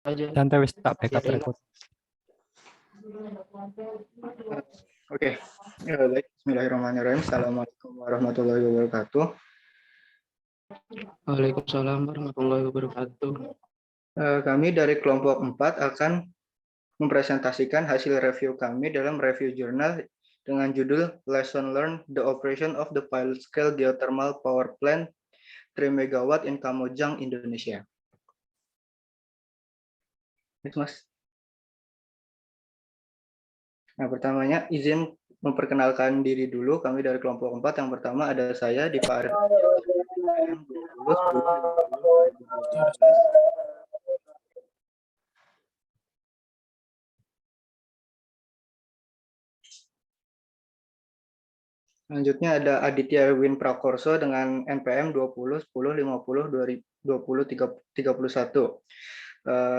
aja. Santai wis tak backup Biarin. record. Oke, baik. Bismillahirrahmanirrahim. Assalamualaikum warahmatullahi wabarakatuh. Waalaikumsalam warahmatullahi wabarakatuh. Kami dari kelompok 4 akan mempresentasikan hasil review kami dalam review jurnal dengan judul Lesson Learned: The Operation of the Pilot Scale Geothermal Power Plant 3 MW in Kamojang, Indonesia. Mas. Nah, pertamanya izin memperkenalkan diri dulu. Kami dari kelompok 4. Yang pertama ada saya di Pak Arif. Selanjutnya ada Aditya Erwin Prakorso dengan NPM 20 10 50 20 31.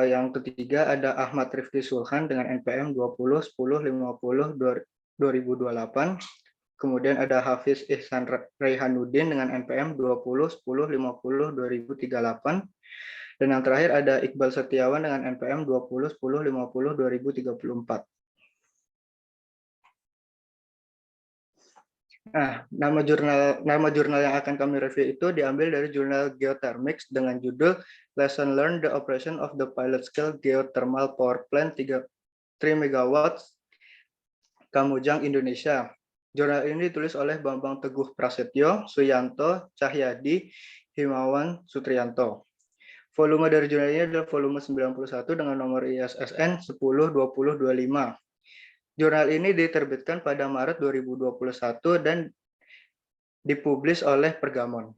Yang ketiga ada Ahmad Rifki Sulhan dengan NPM 20 10 50 2028. Kemudian ada Hafiz Ihsan Raihanuddin dengan NPM 20 10 50 2038. Dan yang terakhir ada Iqbal Setiawan dengan NPM 20 10 50 2034. Nah, nama jurnal yang akan kami review itu diambil dari jurnal Geothermics dengan judul Lesson Learned: The Operation of the Pilot Scale Geothermal Power Plant 3 MW Kamojang, Indonesia. Jurnal ini ditulis oleh Bambang Teguh Prasetyo, Suyanto, Cahyadi, Himawan, Sutrianto. Volume dari jurnal ini adalah volume 91 dengan nomor ISSN 102025. Jurnal ini diterbitkan pada Maret 2021 dan dipublis oleh Pergamon.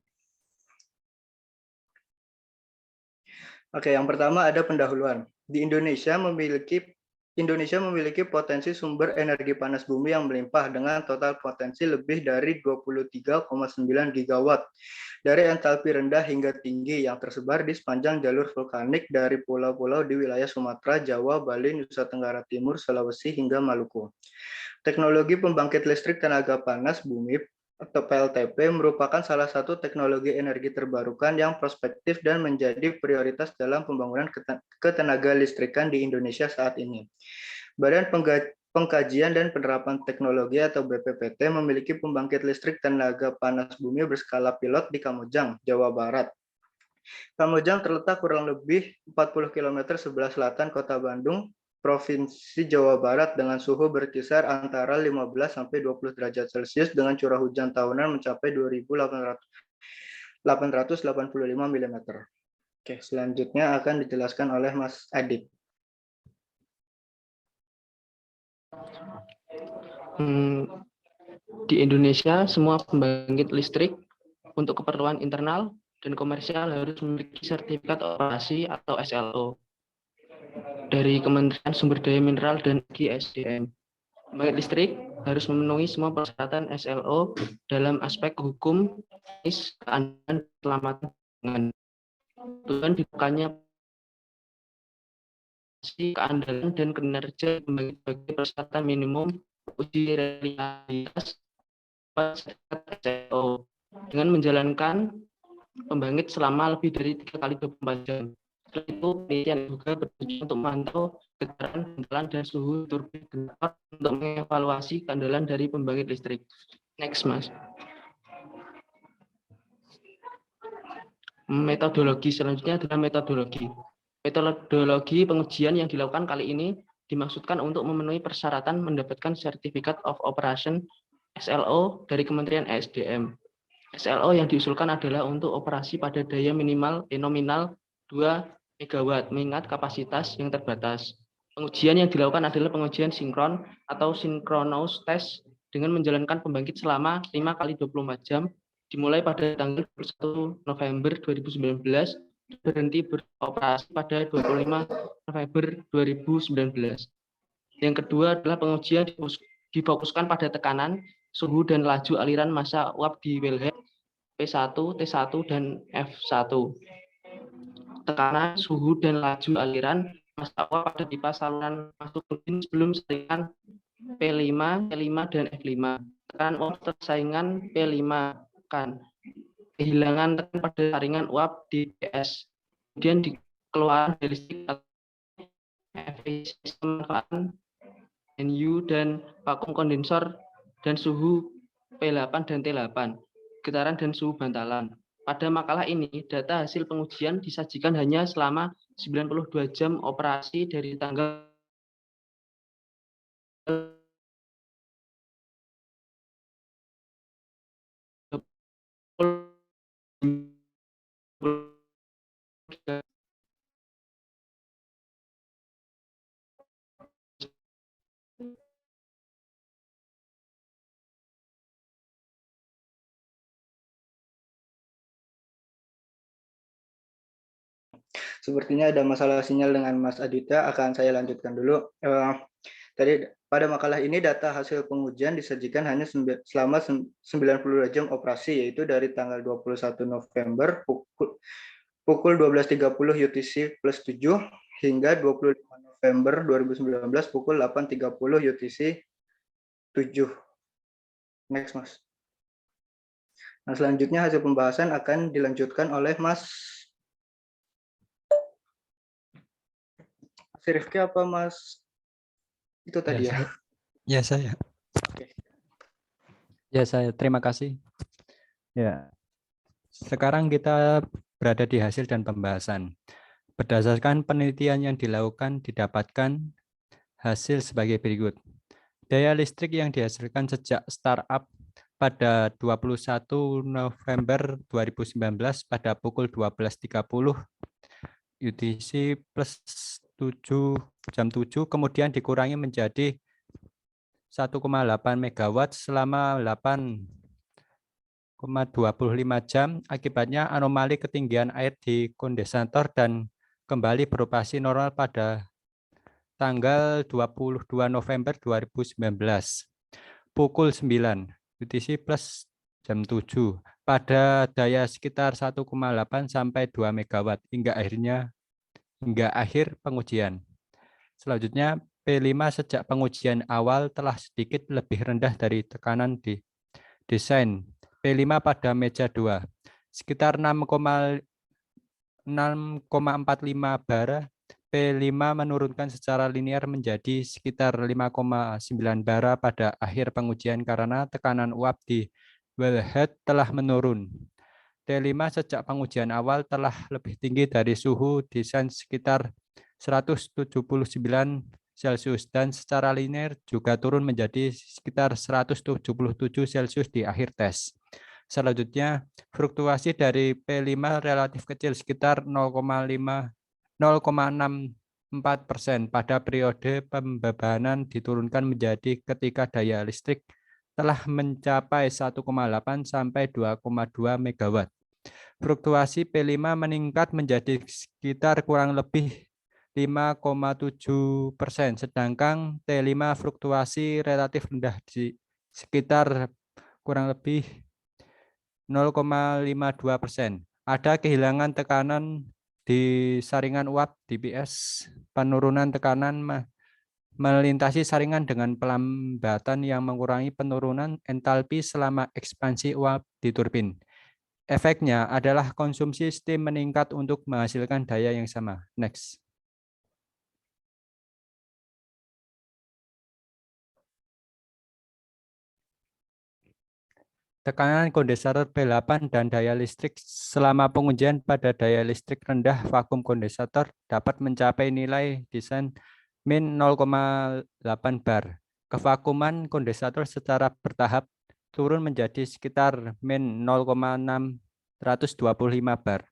Oke, yang pertama ada pendahuluan. Indonesia memiliki potensi sumber energi panas bumi yang melimpah dengan total potensi lebih dari 23,9 gigawatt dari entalpi rendah hingga tinggi yang tersebar di sepanjang jalur vulkanik dari pulau-pulau di wilayah Sumatera, Jawa, Bali, Nusa Tenggara Timur, Sulawesi hingga Maluku. Teknologi pembangkit listrik tenaga panas bumi atau PLTP merupakan salah satu teknologi energi terbarukan yang prospektif dan menjadi prioritas dalam pembangunan ketenaga listrikan di Indonesia saat ini. Badan Pengkajian dan Penerapan Teknologi atau BPPT memiliki pembangkit listrik tenaga panas bumi berskala pilot di Kamojang, Jawa Barat. Kamojang terletak kurang lebih 40 km sebelah selatan Kota Bandung, Provinsi Jawa Barat dengan suhu berkisar antara 15 sampai 20 derajat Celcius dengan curah hujan tahunan mencapai 2.885 mm. Oke, selanjutnya akan dijelaskan oleh Mas Adit. Di Indonesia, semua pembangkit listrik untuk keperluan internal dan komersial harus memiliki sertifikat operasi atau SLO dari Kementerian Sumber Daya Mineral dan Energi (SDM). Pembangkit listrik harus memenuhi semua persyaratan SLO dalam aspek hukum, teknis, keamanan, keselamatan lingkungan. Tujuan dibukanya keandalan dan kinerja pembangkit sebagai persyaratan minimum uji reliabilitas SLO dengan menjalankan pembangkit selama lebih dari 3 kali 24 jam. Setelah itu, penelitian juga bertujuan untuk memantau getaran, benturan, dan suhu turbin generator untuk mengevaluasi keandalan dari pembangkit listrik. Next, Mas. Metodologi selanjutnya adalah metodologi. Metodologi pengujian yang dilakukan kali ini dimaksudkan untuk memenuhi persyaratan mendapatkan Certificate of Operation SLO dari Kementerian ESDM. SLO yang diusulkan adalah untuk operasi pada daya nominal 2 MW mengingat kapasitas yang terbatas. Pengujian yang dilakukan adalah pengujian sinkron atau synchronous test dengan menjalankan pembangkit selama 5 kali 24 jam dimulai pada tanggal 21 November 2019 berhenti beroperasi pada 25 November 2019. Yang kedua adalah pengujian difokuskan pada tekanan, suhu dan laju aliran massa uap di wellhead P1, T1, dan F1. Tekanan, suhu, dan laju aliran massa uap pada pipa saluran masuk turbin sebelum saringan P5, T5, dan F5. Tekanan uap tersaingan P5 kan. Kehilangan tekan pada saringan uap di PS. Kemudian dikeluarkan dari listrik efisiensi pemanfaatan NU dan vakum kondensor dan suhu P8 dan T8, getaran dan suhu bantalan. Pada makalah ini, data hasil pengujian disajikan hanya selama 92 jam operasi dari tanggal Sepertinya ada masalah sinyal dengan Mas Aditya, akan saya lanjutkan dulu. Tadi pada makalah ini data hasil pengujian disajikan hanya selama 92 jam operasi, yaitu dari tanggal 21 November pukul 12.30 UTC plus 7 hingga 25 November 2019 pukul 8.30 UTC 7. Next, Mas. Nah, selanjutnya hasil pembahasan akan dilanjutkan oleh Mas Rifki apa Mas itu tadi ya? Ya, saya. Oke. Ya, saya. Terima kasih. Ya. Sekarang kita berada di hasil dan pembahasan. Berdasarkan penelitian yang dilakukan, didapatkan hasil sebagai berikut. Daya listrik yang dihasilkan sejak startup pada 21 November 2019 pada pukul 12.30 UTC plus 7 jam 7 kemudian dikurangi menjadi 1,8 megawatt selama 8,25 jam. Akibatnya anomali ketinggian air di kondensator dan kembali beroperasi normal pada tanggal 22 November 2019 pukul 9 UTC plus jam 7 pada daya sekitar 1,8 sampai 2 megawatt hingga akhir pengujian. Selanjutnya P5 sejak pengujian awal telah sedikit lebih rendah dari tekanan di desain. P5 pada meja 2 sekitar 6,45 bara. P5 menurunkan secara linear menjadi sekitar 5,9 bara pada akhir pengujian karena tekanan uap di wellhead telah menurun. T5 sejak pengujian awal telah lebih tinggi dari suhu desain sekitar 179 Celcius dan secara linear juga turun menjadi sekitar 177 Celcius di akhir tes. Selanjutnya, fluktuasi dari P5 relatif kecil sekitar 0,64% pada periode pembebanan diturunkan menjadi ketika daya listrik telah mencapai 1,8 sampai 2,2 megawatt. Fluktuasi P5 meningkat menjadi sekitar kurang lebih 5,7%, sedangkan T5 fluktuasi relatif rendah di sekitar kurang lebih 0,52%. Ada kehilangan tekanan di saringan uap DPS, penurunan tekanan melintasi saringan dengan pelambatan yang mengurangi penurunan entalpi selama ekspansi uap di turbin. Efeknya adalah konsumsi steam meningkat untuk menghasilkan daya yang sama. Next. Tekanan kondensator P8 dan daya listrik selama pengujian pada daya listrik rendah vakum kondensator dapat mencapai nilai desain min 0,8 bar. Kevakuman kondensator secara bertahap turun menjadi sekitar min 0,625 bar.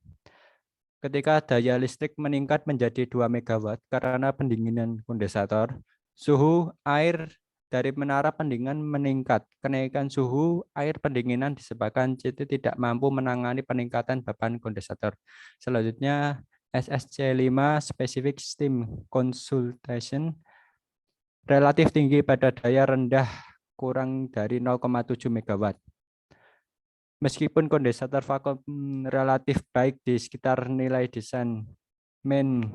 Ketika daya listrik meningkat menjadi 2 megawatt karena pendinginan kondensator, suhu air dari menara pendinginan meningkat. Kenaikan suhu air pendinginan disebabkan CT tidak mampu menangani peningkatan beban kondensator. Selanjutnya SSC5 Specific Steam Consumption relatif tinggi pada daya rendah kurang dari 0,7 megawatt. Meskipun kondensator vakum relatif baik di sekitar nilai desain min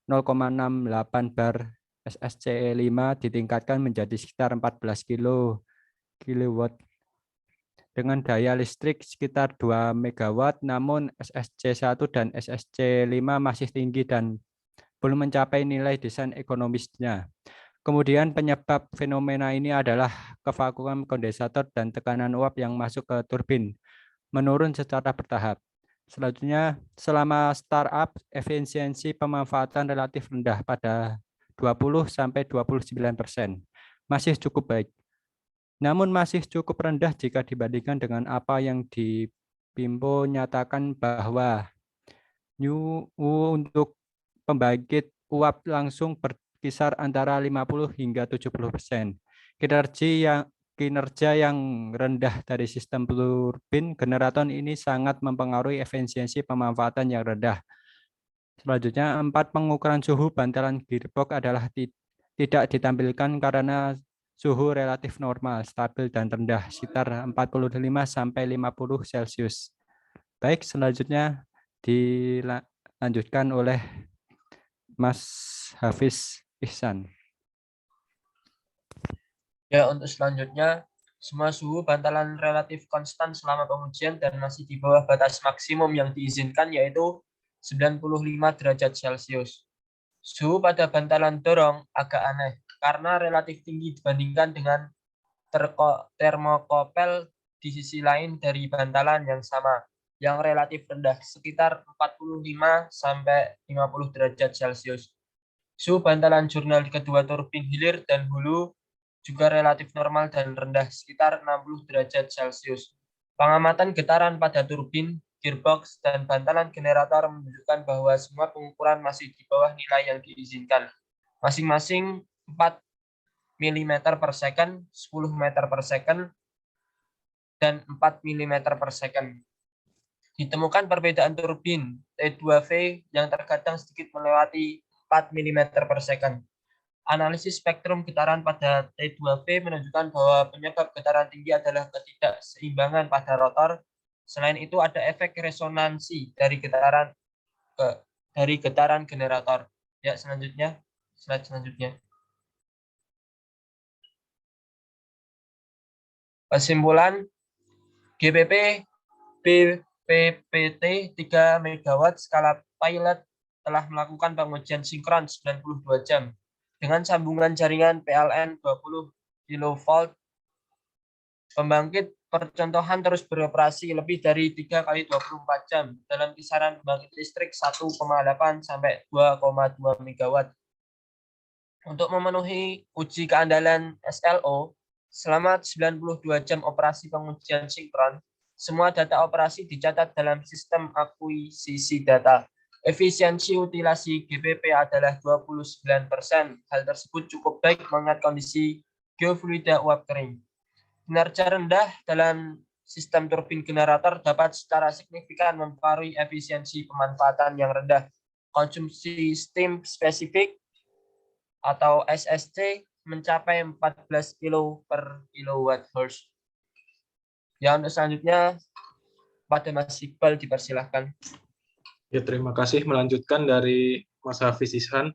0,68 bar, SSCE5 ditingkatkan menjadi sekitar 14 kilowatt dengan daya listrik sekitar 2 megawatt, namun SSC1 dan SSC5 masih tinggi dan belum mencapai nilai desain ekonomisnya. Kemudian penyebab fenomena ini adalah kevakuman kondensator dan tekanan uap yang masuk ke turbin menurun secara bertahap. Selanjutnya, selama startup, efisiensi pemanfaatan relatif rendah pada 20-29%. Masih cukup baik. Namun masih cukup rendah jika dibandingkan dengan apa yang Pimpo nyatakan bahwa untuk pembangkit uap langsung berkisar antara 50 hingga 70%. Kinerja yang rendah dari sistem turbin generator ini sangat mempengaruhi efisiensi pemanfaatan yang rendah. Selanjutnya, 4 pengukuran suhu bantalan gearbox adalah tidak ditampilkan karena suhu relatif normal, stabil dan rendah, sekitar 45 sampai 50 Celcius. Baik, selanjutnya dilanjutkan oleh Mas Hafiz Ihsan. Ya, untuk selanjutnya, semua suhu bantalan relatif konstan selama pengujian dan masih di bawah batas maksimum yang diizinkan, yaitu 95 derajat Celcius. Suhu pada bantalan dorong agak aneh, karena relatif tinggi dibandingkan dengan termokopel di sisi lain dari bantalan yang sama, yang relatif rendah, sekitar 45 sampai 50 derajat Celcius. Suhu bantalan jurnal kedua turbin hilir dan hulu juga relatif normal dan rendah, sekitar 60 derajat Celcius. Pengamatan getaran pada turbin, gearbox, dan bantalan generator menunjukkan bahwa semua pengukuran masih di bawah nilai yang diizinkan, masing-masing 4 mm per second, 10 meter per second, dan 4 mm per second. Ditemukan perbedaan turbin T2V yang terkadang sedikit melewati 4 mm per second. Analisis spektrum getaran pada T2V menunjukkan bahwa penyebab getaran tinggi adalah ketidakseimbangan pada rotor. Selain itu ada efek resonansi dari getaran generator. Ya, selanjutnya, slide selanjutnya. Kesimpulan, GPP BPPT 3 MW skala pilot telah melakukan pengujian sinkron 92 jam. Dengan sambungan jaringan PLN 20 kV, pembangkit percontohan terus beroperasi lebih dari 3 kali 24 jam dalam kisaran pembangkit listrik 1,8 sampai 2,2 MW. Untuk memenuhi uji keandalan SLO, selama 92 jam operasi pengujian sinkron, semua data operasi dicatat dalam sistem akuisisi data. Efisiensi utilasi GPP adalah 29%. Hal tersebut cukup baik mengingat kondisi geofluida uap kering. Kinerja rendah dalam sistem turbin generator dapat secara signifikan mempengaruhi efisiensi pemanfaatan yang rendah. Konsumsi steam spesifik atau SSC mencapai 14 kilo per kWh. Ya, untuk selanjutnya pada Mas Iqbal dipersilahkan. Ya, terima kasih. Melanjutkan dari Mas Hafiz Ihsan.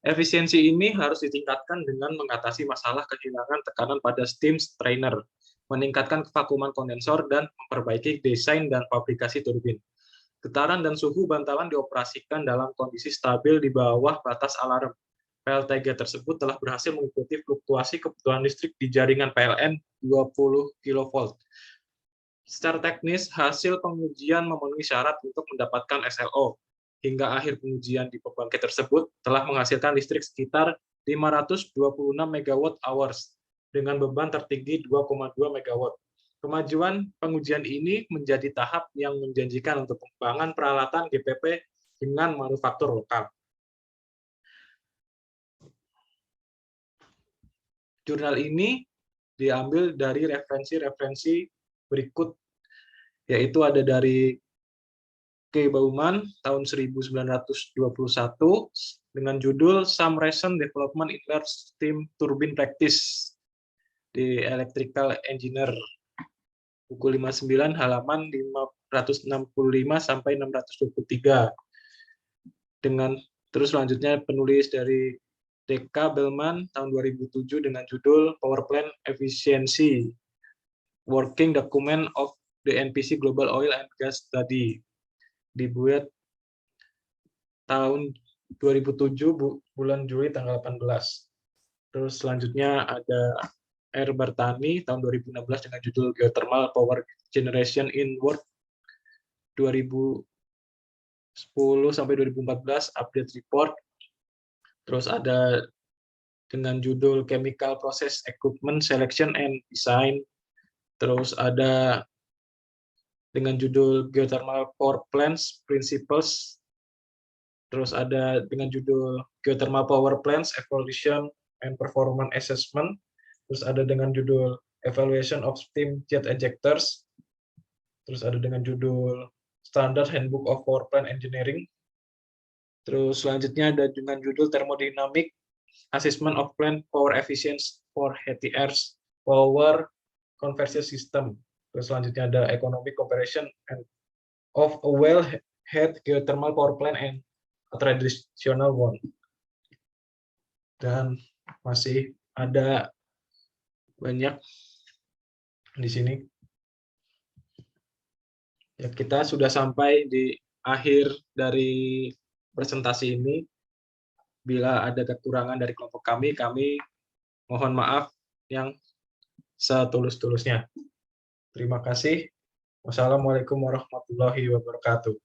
Efisiensi ini harus ditingkatkan dengan mengatasi masalah kehilangan tekanan pada steam strainer, meningkatkan kevakuman kondensor, dan memperbaiki desain dan fabrikasi turbin. Getaran dan suhu bantalan dioperasikan dalam kondisi stabil di bawah batas alarm. PLTG tersebut telah berhasil mengikuti fluktuasi kebutuhan listrik di jaringan PLN 20 kV. Secara teknis, hasil pengujian memenuhi syarat untuk mendapatkan SLO. Hingga akhir pengujian di pembangkit tersebut telah menghasilkan listrik sekitar 526 MWh dengan beban tertinggi 2,2 MW. Kemajuan pengujian ini menjadi tahap yang menjanjikan untuk pengembangan peralatan GPP dengan manufaktur lokal. Jurnal ini diambil dari referensi-referensi berikut, yaitu ada dari K. Baumann tahun 1921 dengan judul Some Recent Development in Large Steam Turbine Practice di Electrical Engineer, buku 59 halaman 565 sampai 623. Dengan terus selanjutnya penulis dari D.K. Bellman tahun 2007 dengan judul Power Plant Efficiency Working Document of the NPC Global Oil and Gas Study, dibuat tahun 2007 bulan Juli tanggal 18. Terus selanjutnya ada Air Bertani tahun 2016 dengan judul Geothermal Power Generation in World 2010 sampai 2014 update report. Terus ada dengan judul Chemical Process Equipment Selection and Design. Terus ada dengan judul Geothermal Power Plants Principles. Terus ada dengan judul Geothermal Power Plants Evolution and Performance Assessment. Terus ada dengan judul Evaluation of Steam Jet Ejectors. Terus ada dengan judul Standard Handbook of Power Plant Engineering. Terus selanjutnya ada dengan judul Thermodynamic Assessment of Plant Power Efficiency for HTR's Power Conversion System. Terus selanjutnya ada Economic Comparison of a well-head geothermal power plant and a traditional one. Dan masih ada banyak di sini. Ya, kita sudah sampai di akhir dari presentasi ini. Bila ada kekurangan dari kelompok kami mohon maaf yang setulus-tulusnya. Terima kasih. Wassalamualaikum warahmatullahi wabarakatuh.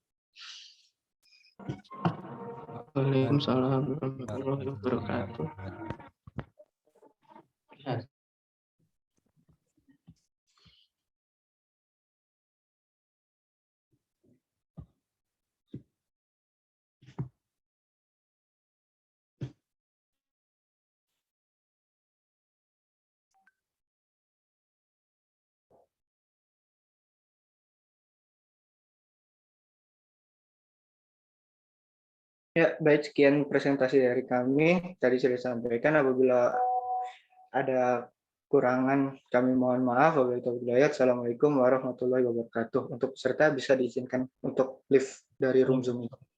Waalaikumsalam warahmatullahi wabarakatuh. Ya, baik, sekian presentasi dari kami. Tadi sudah disampaikan, apabila ada kurangan kami mohon maaf. Wabillahi taufiq wal hidayah. Assalamualaikum warahmatullahi wabarakatuh. Untuk peserta bisa diizinkan untuk live dari room Zoom ini.